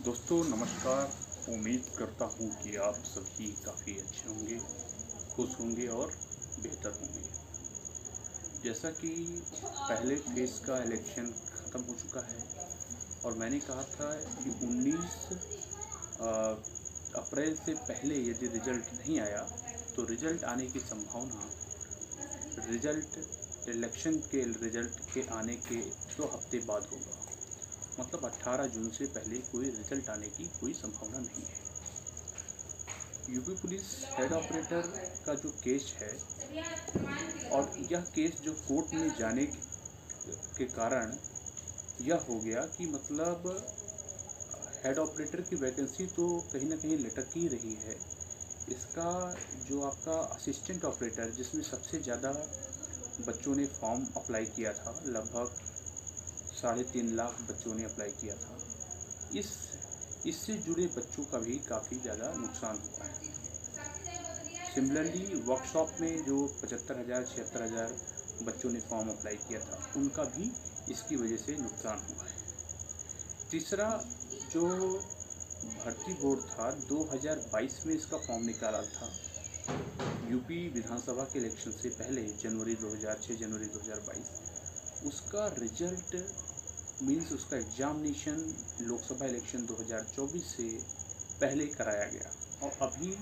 दोस्तों नमस्कार। उम्मीद करता हूँ कि आप सभी काफ़ी अच्छे होंगे, खुश होंगे और बेहतर होंगे। जैसा कि पहले फेज़ का इलेक्शन ख़त्म हो चुका है और मैंने कहा था कि 19 अप्रैल से पहले यदि रिज़ल्ट नहीं आया तो रिज़ल्ट आने की संभावना रिज़ल्ट इलेक्शन के रिज़ल्ट के आने के 2 हफ़्ते बाद होगा। मतलब 18 जून से पहले कोई रिज़ल्ट आने की कोई संभावना नहीं है। यूपी पुलिस हेड ऑपरेटर का जो केस है और यह केस जो कोर्ट में जाने के कारण यह हो गया कि मतलब हेड ऑपरेटर की वैकेंसी तो कहीं ना कहीं लटक ही रही है। इसका जो आपका असिस्टेंट ऑपरेटर जिसमें सबसे ज़्यादा बच्चों ने फॉर्म अप्लाई किया था, लगभग 3.5 लाख बच्चों ने अप्लाई किया था। इससे जुड़े बच्चों का भी काफ़ी ज़्यादा नुकसान हुआ है। सिमिलरली वर्कशॉप में जो 75,000 76,000 बच्चों ने फॉर्म अप्लाई किया था उनका भी इसकी वजह से नुकसान हुआ है। तीसरा जो भर्ती बोर्ड था 2022 में इसका फॉर्म निकाला था, यूपी विधानसभा के इलेक्शन से पहले जनवरी 2006 जनवरी 2022 उसका रिजल्ट मीन्स उसका एग्जामिनेशन लोकसभा इलेक्शन 2024 से पहले कराया गया और अभी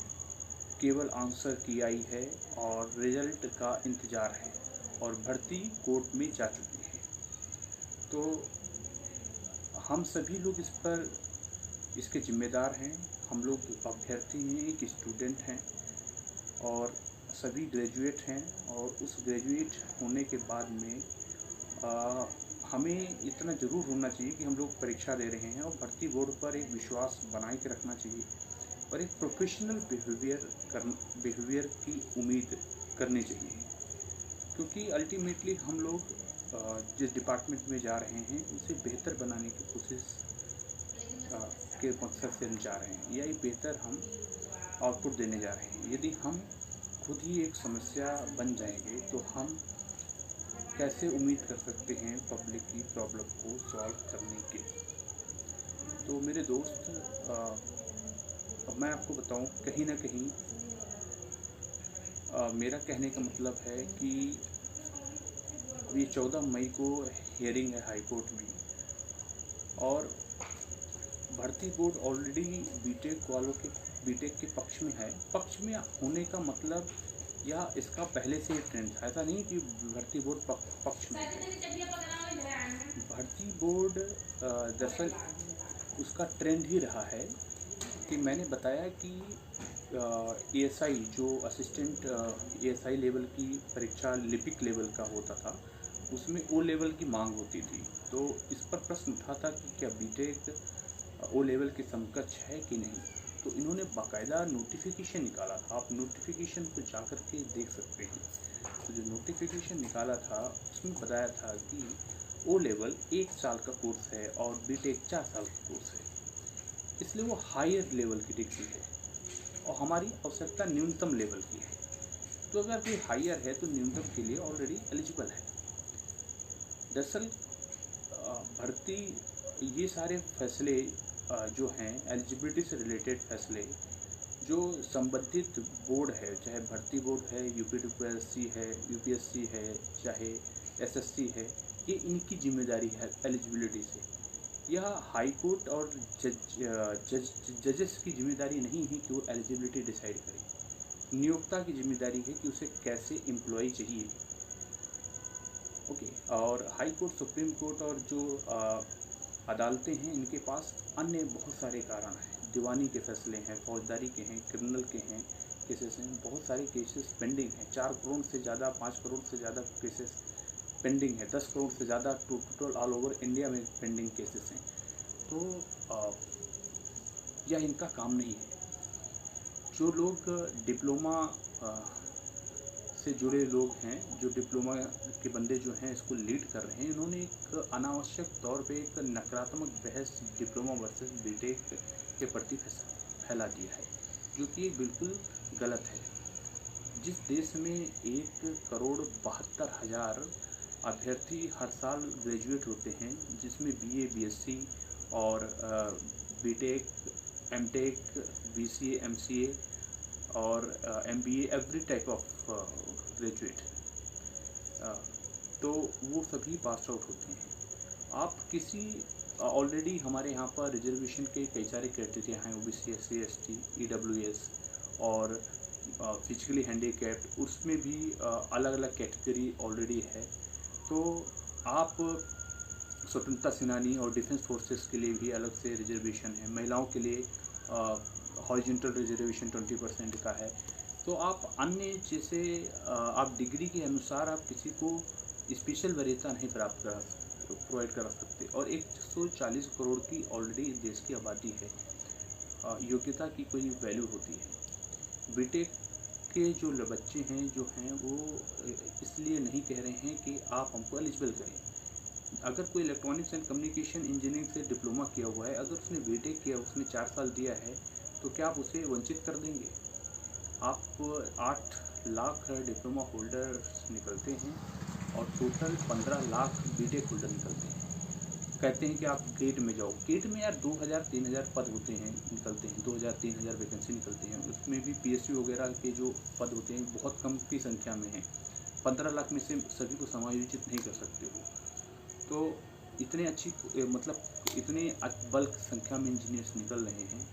केवल आंसर की आई है और रिजल्ट का इंतज़ार है और भर्ती कोर्ट में जा चुकी है। तो हम सभी लोग इसके जिम्मेदार हैं। हम लोग अभ्यर्थी हैं, एक स्टूडेंट हैं और सभी ग्रेजुएट हैं और उस ग्रेजुएट होने के बाद में हमें इतना ज़रूर होना चाहिए कि हम लोग परीक्षा दे रहे हैं और भर्ती बोर्ड पर एक विश्वास बनाए के रखना चाहिए और एक प्रोफेशनल बिहेवियर की उम्मीद करनी चाहिए, क्योंकि अल्टीमेटली हम लोग जिस डिपार्टमेंट में जा रहे हैं उसे बेहतर बनाने की कोशिश के मकसद से हम जा रहे हैं या एक बेहतर हम आउटपुट देने जा रहे हैं। यदि हम खुद ही एक समस्या बन जाएंगे तो हम कैसे उम्मीद कर सकते हैं पब्लिक की प्रॉब्लम को सॉल्व करने की। तो मेरे दोस्त, अब मैं आपको बताऊं, कहीं ना कहीं मेरा कहने का मतलब है कि अभी 14 मई को हियरिंग है हाई कोर्ट में और भर्ती बोर्ड ऑलरेडी बीटेक के पक्ष में है। पक्ष में होने का मतलब या इसका पहले से ट्रेंड था, ऐसा नहीं कि भर्ती बोर्ड पक्ष में है। भर्ती बोर्ड दरअसल उसका ट्रेंड ही रहा है कि मैंने बताया कि एएसआई जो असिस्टेंट एएसआई लेवल की परीक्षा लिपिक लेवल का होता था उसमें ओ लेवल की मांग होती थी। तो इस पर प्रश्न उठा था कि क्या बीटेक ओ लेवल के समकक्ष है कि नहीं। तो इन्होंने बाकायदा नोटिफिकेशन निकाला था, आप नोटिफिकेशन को जा कर के देख सकते हैं। तो जो नोटिफिकेशन निकाला था उसमें बताया था कि ओ लेवल 1 साल का कोर्स है और बीटेक 4 साल का कोर्स है, इसलिए वो हायर लेवल की डिग्री है और हमारी आवश्यकता न्यूनतम लेवल की है। तो अगर कोई हायर है तो न्यूनतम के लिए ऑलरेडी एलिजिबल है। दरअसल भर्ती ये सारे फैसले जो हैं एलिजिबिलिटी से रिलेटेड फैसले जो संबंधित बोर्ड है, चाहे भर्ती बोर्ड है, यूपीएससी है, यूपीएससी है, चाहे एसएससी है, ये इनकी जिम्मेदारी है एलिजिबिलिटी से। यह हाई कोर्ट और जजेस की जिम्मेदारी नहीं है कि वो एलिजिबिलिटी डिसाइड करें। नियोक्ता की जिम्मेदारी है कि उसे कैसे एम्प्लॉय चाहिए। ओके, और हाई कोर्ट, सुप्रीम कोर्ट और जो अदालतें हैं इनके पास अन्य बहुत सारे कारण हैं। दीवानी के फैसले हैं, फौजदारी के हैं, क्रिमिनल के हैं, केसेस हैं, बहुत सारे केसेस पेंडिंग हैं। 4 करोड़ से ज़्यादा, 5 करोड़ से ज़्यादा केसेस पेंडिंग है, 10 करोड़ से ज़्यादा टोटल ऑल ओवर इंडिया में पेंडिंग केसेस हैं। तो यह इनका काम नहीं है। जो लोग डिप्लोमा से जुड़े लोग हैं, जो डिप्लोमा के बंदे जो हैं इसको लीड कर रहे हैं, इन्होंने एक अनावश्यक तौर पे एक नकारात्मक बहस डिप्लोमा वर्सेस बीटेक के प्रति फैला दिया है, जो कि बिल्कुल गलत है। जिस देश में 1,72,00,000 अभ्यर्थी हर साल ग्रेजुएट होते हैं, जिसमें बीए, बीएससी और बीटेक, एमटेक, बीसीए, एमसीए और MBA, every type of graduate, तो वो सभी पास आउट होते हैं। आप किसी ऑलरेडी हमारे यहाँ पर रिजर्वेशन के कई सारे क्राइटेरिया हैं, ओबीसी, एससी, एसटी, ईडब्ल्यूएस और फिजिकली हैंडीकैप्ड, उसमें भी अलग अलग कैटेगरी ऑलरेडी है। तो आप स्वतंत्रता सेनानी और डिफेंस फोर्सेस के लिए भी अलग से रिजर्वेशन है। महिलाओं के लिए हॉरिजॉन्टल रिजर्वेशन 20% का है। तो आप अन्य जैसे आप डिग्री के अनुसार आप किसी को स्पेशल वरीयता नहीं प्रोवाइड करा सकते। और 140 करोड़ की ऑलरेडी देश की आबादी है, योग्यता की कोई वैल्यू होती है। बीटेक के जो बच्चे हैं जो हैं वो इसलिए नहीं कह रहे हैं कि आप हमको एलिजिबल करें। अगर कोई इलेक्ट्रॉनिक्स एंड कम्युनिकेशन इंजीनियरिंग से डिप्लोमा किया हुआ है, अगर उसने बीटेक किया, उसने 4 साल दिया है, तो क्या आप उसे वंचित कर देंगे? आप 8 लाख डिप्लोमा होल्डर्स निकलते हैं और टोटल 15 लाख बीटेक होल्डर निकलते हैं। कहते हैं कि आप गेट में जाओ, गेट में यार 2000-3000 पद होते हैं, निकलते हैं 2000-3000 वैकेंसी निकलती हैं। उसमें भी पीएसयू वगैरह के जो पद होते हैं बहुत कम की संख्या में हैं। 15 लाख में से सभी को समायोजित नहीं कर सकते हो। तो इतने अच्छी इतने बल्क संख्या में इंजीनियर्स निकल रहे हैं,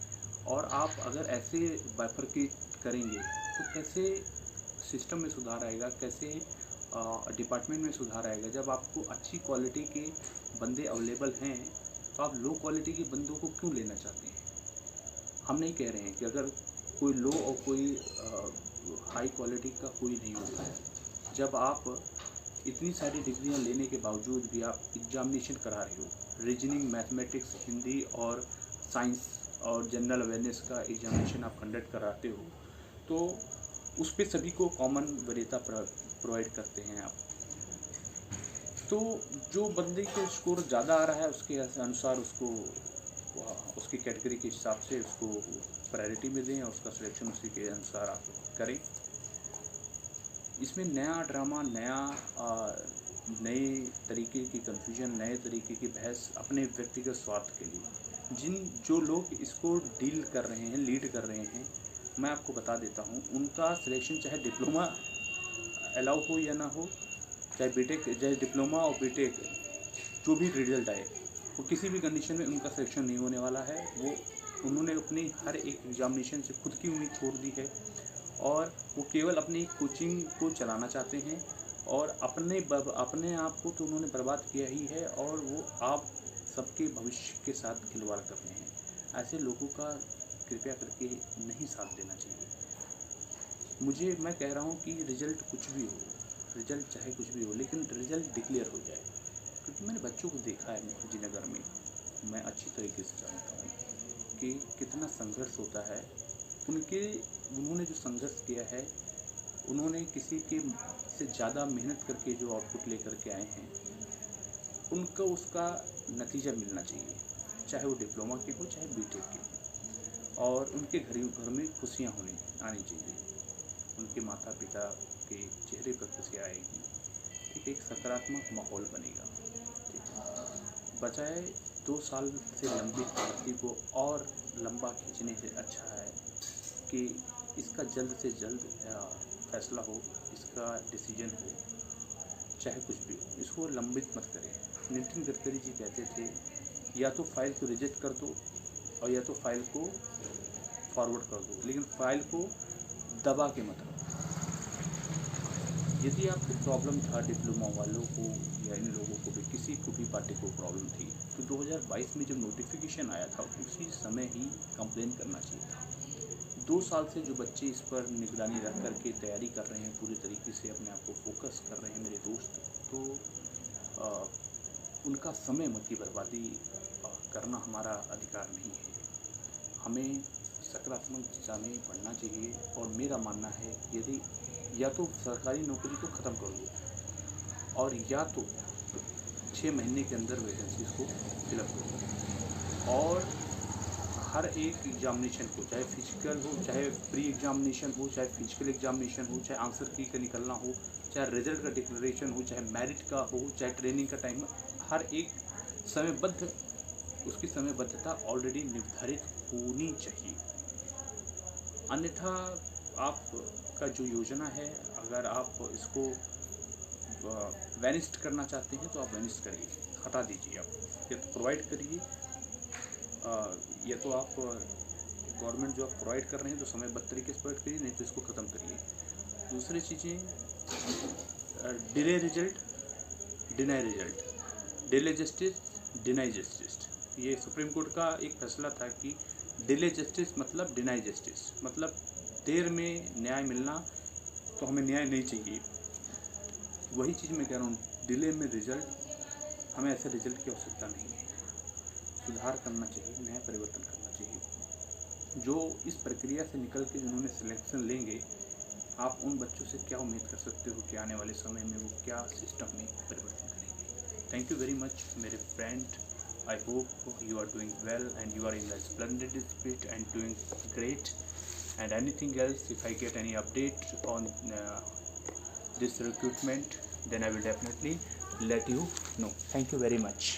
और आप अगर ऐसे बाइफरकेट करेंगे तो कैसे सिस्टम में सुधार आएगा, कैसे डिपार्टमेंट में सुधार आएगा? जब आपको अच्छी क्वालिटी के बंदे अवेलेबल हैं तो आप लो क्वालिटी के बंदों को क्यों लेना चाहते हैं? हम नहीं कह रहे हैं कि अगर कोई लो और कोई हाई क्वालिटी का कोई नहीं होता है। जब आप इतनी सारी डिग्रियां लेने के बावजूद भी आप एग्जामिनेशन करा रहे हो, रीजनिंग, मैथमेटिक्स, हिंदी और साइंस और जनरल अवेयरनेस का एग्जामिनेशन आप कंडक्ट कराते हो, तो उस पर सभी को कॉमन वरीयता प्रोवाइड करते हैं आप। तो जो बंदे के स्कोर ज़्यादा आ रहा है उसके अनुसार उसको उसकी कैटेगरी के हिसाब से उसको प्रायोरिटी में दें और उसका सिलेक्शन उसी के अनुसार आप करें। इसमें नया ड्रामा, नए तरीके की कन्फ्यूजन, नए तरीके की बहस अपने व्यक्तिगत स्वार्थ के लिए जो लोग इसको डील कर रहे हैं, लीड कर रहे हैं, मैं आपको बता देता हूँ, उनका सिलेक्शन चाहे डिप्लोमा अलाउ हो या ना हो, चाहे बीटेक, चाहे डिप्लोमा और बीटेक जो भी रिजल्ट आए, वो किसी भी कंडीशन में उनका सिलेक्शन नहीं होने वाला है। उन्होंने अपनी हर एक एग्जामिनेशन से खुद की उम्मीद छोड़ दी है और वो केवल अपनी कोचिंग को चलाना चाहते हैं और अपने आप को तो उन्होंने बर्बाद किया ही है और वो आप सबके भविष्य के साथ खिलवाड़ कर रहे हैं। ऐसे लोगों का कृपया करके नहीं साथ देना चाहिए। मैं कह रहा हूँ कि रिजल्ट कुछ भी हो, रिजल्ट चाहे कुछ भी हो, लेकिन रिजल्ट डिक्लेयर हो जाए। क्योंकि मैंने बच्चों को देखा है मुजफ्फरनगर में, मैं अच्छी तरीके से जानता हूँ कि कितना संघर्ष होता है। उन्होंने जो संघर्ष किया है, उन्होंने किसी के से ज़्यादा मेहनत करके जो आउटपुट लेकर के आए हैं, उनको उसका नतीजा मिलना चाहिए, चाहे वो डिप्लोमा के हो चाहे बीटेक के हो, और उनके घर में खुशियाँ आनी चाहिए। उनके माता पिता के चेहरे पर खुशियाँ आएगी, एक सकारात्मक माहौल बनेगा। बजाय 2 साल से लंबी भर्ती को और लंबा खींचने से अच्छा है कि इसका जल्द से जल्द फैसला हो, इसका डिसीजन हो, चाहे कुछ भी हो, इसको लंबित मत करें। नितिन गडकरी जी कहते थे, या तो फाइल को रिजेक्ट कर दो और या तो फाइल को फॉरवर्ड कर दो, लेकिन फाइल को दबा के मत रखो। यदि आपको प्रॉब्लम था डिप्लोमा वालों को या इन लोगों को भी, किसी को भी पार्टी को प्रॉब्लम थी, तो 2022 में जब नोटिफिकेशन आया था उसी समय ही कंप्लेन करना चाहिए था। 2 साल से जो बच्चे इस पर निगरानी रख करके तैयारी कर रहे हैं, पूरी तरीके से अपने आप को फोकस कर रहे हैं मेरे दोस्त, तो उनका समय मत की बर्बादी करना हमारा अधिकार नहीं है। हमें सकारात्मक दिशा में बढ़ना चाहिए और मेरा मानना है, यदि या तो सरकारी नौकरी को ख़त्म कर दो और या तो 6 महीने के अंदर वैकेंसीज को फिलअप कर दो, और हर एक एग्जामिनेशन को, चाहे फिजिकल हो, चाहे प्री एग्जामिनेशन हो, चाहे फिजिकल एग्जामिनेशन हो, चाहे आंसर की का निकलना हो, चाहे रिजल्ट का डिक्लेरेशन हो, चाहे मेरिट का हो, चाहे ट्रेनिंग का टाइम, हर एक समयबद्ध उसकी समयबद्धता ऑलरेडी निर्धारित होनी चाहिए। अन्यथा आपका जो योजना है, अगर आप इसको वैनिस्ट करना चाहते हैं तो आप वैनिस्ट करिए, हटा दीजिए। आप या तो प्रोवाइड करिए, या तो आप गवर्नमेंट जो आप प्रोवाइड कर रहे हैं तो समयबद्ध तरीके से प्रोवाइड करिए, नहीं तो इसको ख़त्म करिए। दूसरी चीज़ें, delay result, deny result, delay justice, deny justice. ये सुप्रीम कोर्ट का एक फैसला था कि डिले जस्टिस मतलब डिनाई जस्टिस, मतलब देर में न्याय मिलना, तो हमें न्याय नहीं चाहिए। वही चीज़ मैं कह रहा हूँ, डिले में रिजल्ट, हमें ऐसे रिजल्ट की आवश्यकता नहीं है। सुधार करना चाहिए, नया परिवर्तन करना चाहिए। जो इस प्रक्रिया से निकल के जिन्होंने सिलेक्शन लेंगे, आप उन बच्चों से क्या उम्मीद कर सकते हो कि आने वाले समय में वो क्या सिस्टम में परिवर्तन करेंगे। थैंक यू वेरी मच मेरे friend. I hope you are doing well and you are in a splendid spirit and doing great. And anything else, if I get any update on this recruitment, then I will definitely let you know. Thank you very much.